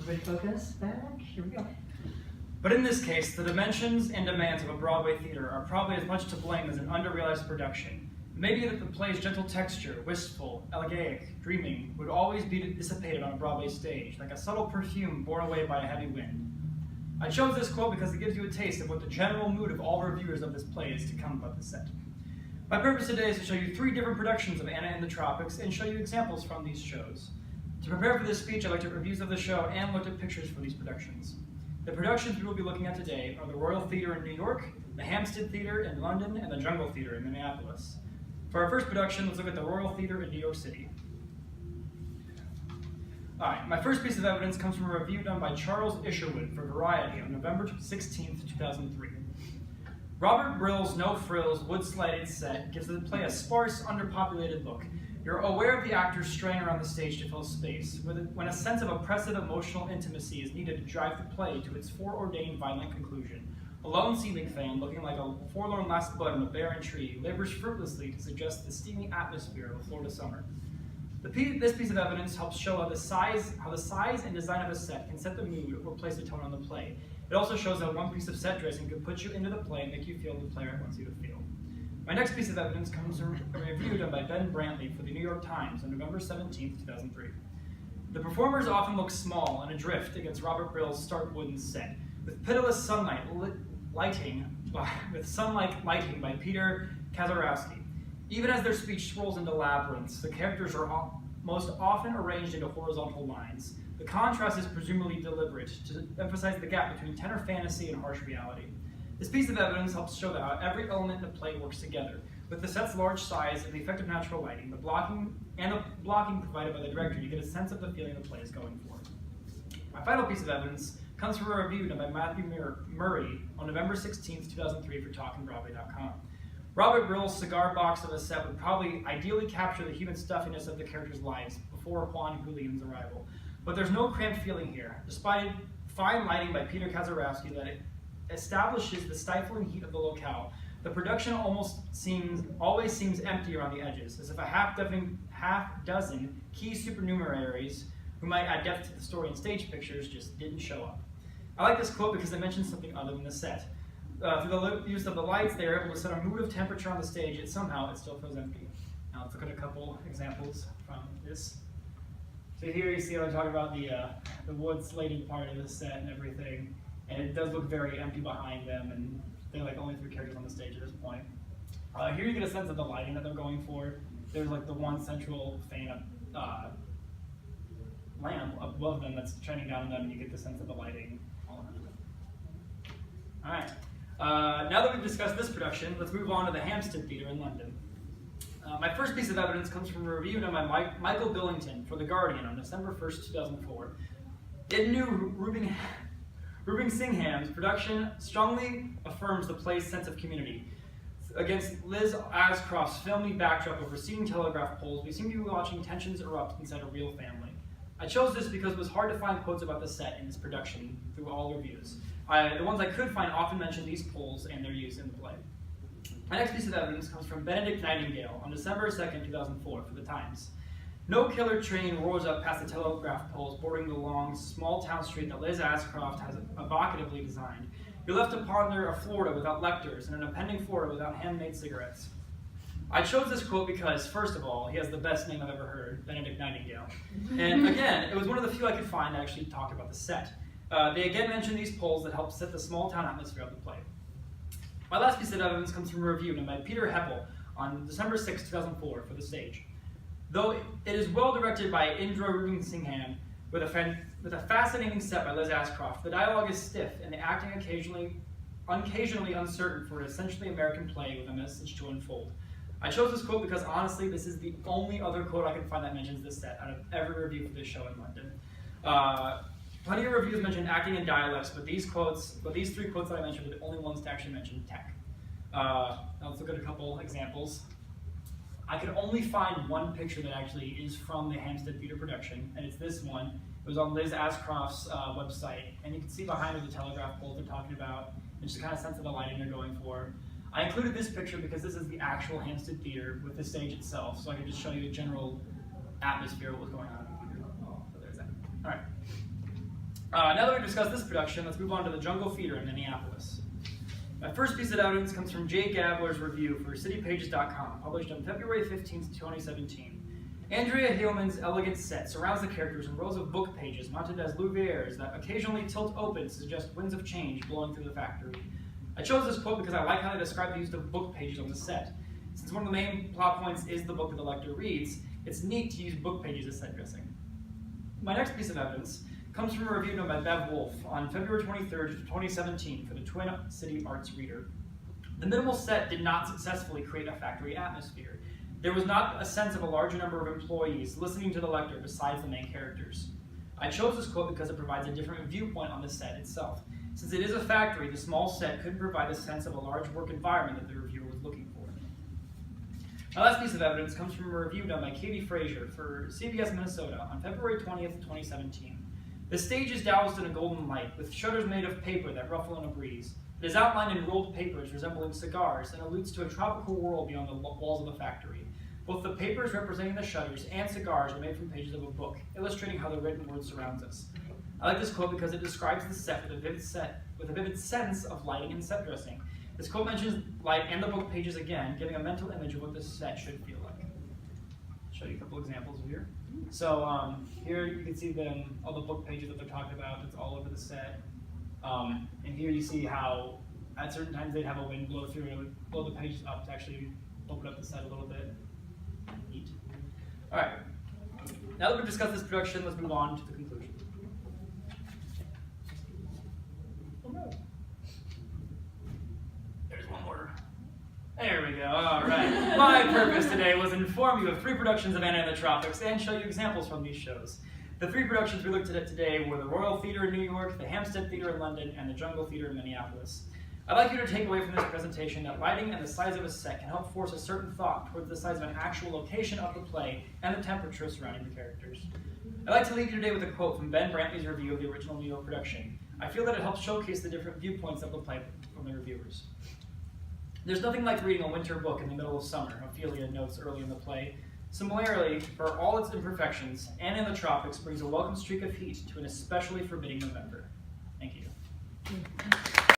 Everybody focus, back, here we go. But in this case, the dimensions and demands of a Broadway theater are probably as much to blame as an under-realized production. Maybe that the play's gentle texture, wistful, elegiac, dreaming, would always be dissipated on a Broadway stage, like a subtle perfume borne away by a heavy wind. I chose this quote because it gives you a taste of what the general mood of all reviewers of this play is to come about the set. My purpose today is to show you 3 different productions of Anna in the Tropics and show you examples from these shows. To prepare for this speech, I looked at reviews of the show and looked at pictures for these productions. The productions we will be looking at today are the Royal Theatre in New York, the Hampstead Theatre in London, and the Jungle Theatre in Minneapolis. For our first production, let's look at the Royal Theatre in New York City. Alright, my first piece of evidence comes from a review done by Charles Isherwood for Variety on November 16, 2003. Robert Brill's no-frills, wood-slided set gives the play a sparse, underpopulated look. You're aware of the actors straying around the stage to fill space, when a sense of oppressive emotional intimacy is needed to drive the play to its foreordained violent conclusion. A lone ceiling fan, looking like a forlorn last bud on a barren tree, labors fruitlessly to suggest the steamy atmosphere of a Florida summer. This piece of evidence helps show how the size and design of a set can set the mood or place a tone on the play. It also shows how one piece of set dressing could put you into the play and make you feel the player wants you to feel. My next piece of evidence comes from a review done by Ben Brantley for the New York Times on November 17, 2003. The performers often look small and adrift against Robert Brill's stark wooden set, with pitiless sunlight lighting by Peter Kazarowski. Even as their speech swirls into labyrinths, the characters are most often arranged into horizontal lines. The contrast is presumably deliberate to emphasize the gap between tenor fantasy and harsh reality. This piece of evidence helps show how every element in the play works together. With the set's large size and the effect of natural lighting, the blocking provided by the director, you get a sense of the feeling the play is going for. My final piece of evidence comes from a review done by Matthew Murray on November 16, 2003 for TalkingBroadway.com. Robert Brill's cigar box of a set would probably ideally capture the human stuffiness of the characters' lives before Juan Julian's arrival. But there's no cramped feeling here, despite fine lighting by Peter Kazarowski that establishes the stifling heat of the locale. The production always seems empty around the edges, as if a half dozen key supernumeraries who might add depth to the story and stage pictures just didn't show up. I like this quote because it mentions something other than the set. Through the use of the lights, they are able to set a mood of temperature on the stage, yet somehow it still feels empty. Now let's look at a couple examples from this. So here you see I'm talking about the wood slated part of the set and everything, and it does look very empty behind them, and they're like only 3 characters on the stage at this point. Here you get a sense of the lighting that they're going for. There's like the one central fan lamp above them that's shining down on them, and you get the sense of the lighting all around them. All right. Now that we've discussed this production, let's move on to the Hampstead Theatre in London. My first piece of evidence comes from a review done by Michael Billington for The Guardian on December 1st, 2004. In new Reuben Singham's production strongly affirms the play's sense of community. Against Liz Ashcroft's filmy backdrop of receding telegraph poles, we seem to be watching tensions erupt inside a real family. I chose this because it was hard to find quotes about the set in this production through all reviews. The ones I could find often mention these poles and their use in the play. My next piece of evidence comes from Benedict Nightingale on December 2nd, 2004 for The Times. No killer train roars up past the telegraph poles bordering the long, small-town street that Liz Ashcroft has evocatively designed. You're left to ponder a Florida without lectors and an impending Florida without handmade cigarettes. I chose this quote because, first of all, he has the best name I've ever heard, Benedict Nightingale. And again, it was one of the few I could find that actually talked about the set. They again mention these poles that help set the small-town atmosphere of the play. My last piece of evidence comes from a review done by Peter Heppel on December 6, 2004 for The Stage. Though it is well directed by Indra Reuben Singham, with a fascinating set by Liz Ashcroft, the dialogue is stiff and the acting occasionally uncertain for an essentially American play with a message to unfold. I chose this quote because honestly, this is the only other quote I can find that mentions this set out of every review for this show in London. Plenty of reviews mention acting and dialects, but these 3 quotes that I mentioned were the only ones to actually mention tech. Now let's look at a couple examples. I could only find one picture that actually is from the Hampstead Theatre production, and it's this one. It was on Liz Ashcroft's website, and you can see behind her the telegraph poles they're talking about, and just kind of sense of the lighting they're going for. I included this picture because this is the actual Hampstead Theatre with the stage itself, so I could just show you a general atmosphere of what was going on in the theater. So there's that. All right. Now that we've discussed this production, let's move on to The Jungle Theater in Minneapolis. My first piece of evidence comes from Jay Gabler's review for citypages.com, published on February 15, 2017. Andrea Hillman's elegant set surrounds the characters in rows of book pages mounted as louvres that occasionally tilt open to suggest winds of change blowing through the factory. I chose this quote because I like how they describe the use of book pages on the set. Since one of the main plot points is the book that the lector reads, it's neat to use book pages as set dressing. My next piece of evidence comes from a review done by Bev Wolf on February 23rd, 2017 for the Twin City Arts Reader. The minimal set did not successfully create a factory atmosphere. There was not a sense of a larger number of employees listening to the lecture besides the main characters. I chose this quote because it provides a different viewpoint on the set itself. Since it is a factory, the small set couldn't provide a sense of a large work environment that the reviewer was looking for. My last piece of evidence comes from a review done by Katie Frazier for CBS Minnesota on February 20th, 2017. The stage is doused in a golden light, with shutters made of paper that ruffle in a breeze. It is outlined in rolled papers resembling cigars and alludes to a tropical world beyond the walls of the factory. Both the papers representing the shutters and cigars are made from pages of a book, illustrating how the written word surrounds us. I like this quote because it describes the set with a vivid sense of lighting and set dressing. This quote mentions light and the book pages again, giving a mental image of what this set should feel like. I'll show you a couple examples here. So here you can see all the book pages that they're talking about. It's all over the set. And here you see how at certain times they'd have a wind blow through and it would blow the pages up to actually open up the set a little bit. Neat. All right. Now that we've discussed this production, let's move on to the conclusion. Oh no. There's one more. There we go. All right. My purpose today was to inform you of 3 productions of Anna and the Tropics and show you examples from these shows. The 3 productions we looked at today were the Royal Theatre in New York, the Hampstead Theatre in London, and the Jungle Theatre in Minneapolis. I'd like you to take away from this presentation that lighting and the size of a set can help force a certain thought towards the size of an actual location of the play and the temperature surrounding the characters. I'd like to leave you today with a quote from Ben Brantley's review of the original New York production. I feel that it helps showcase the different viewpoints of the play from the reviewers. There's nothing like reading a winter book in the middle of summer, Ophelia notes early in the play. Similarly, for all its imperfections, Anna in the Tropics brings a welcome streak of heat to an especially forbidding November. Thank you.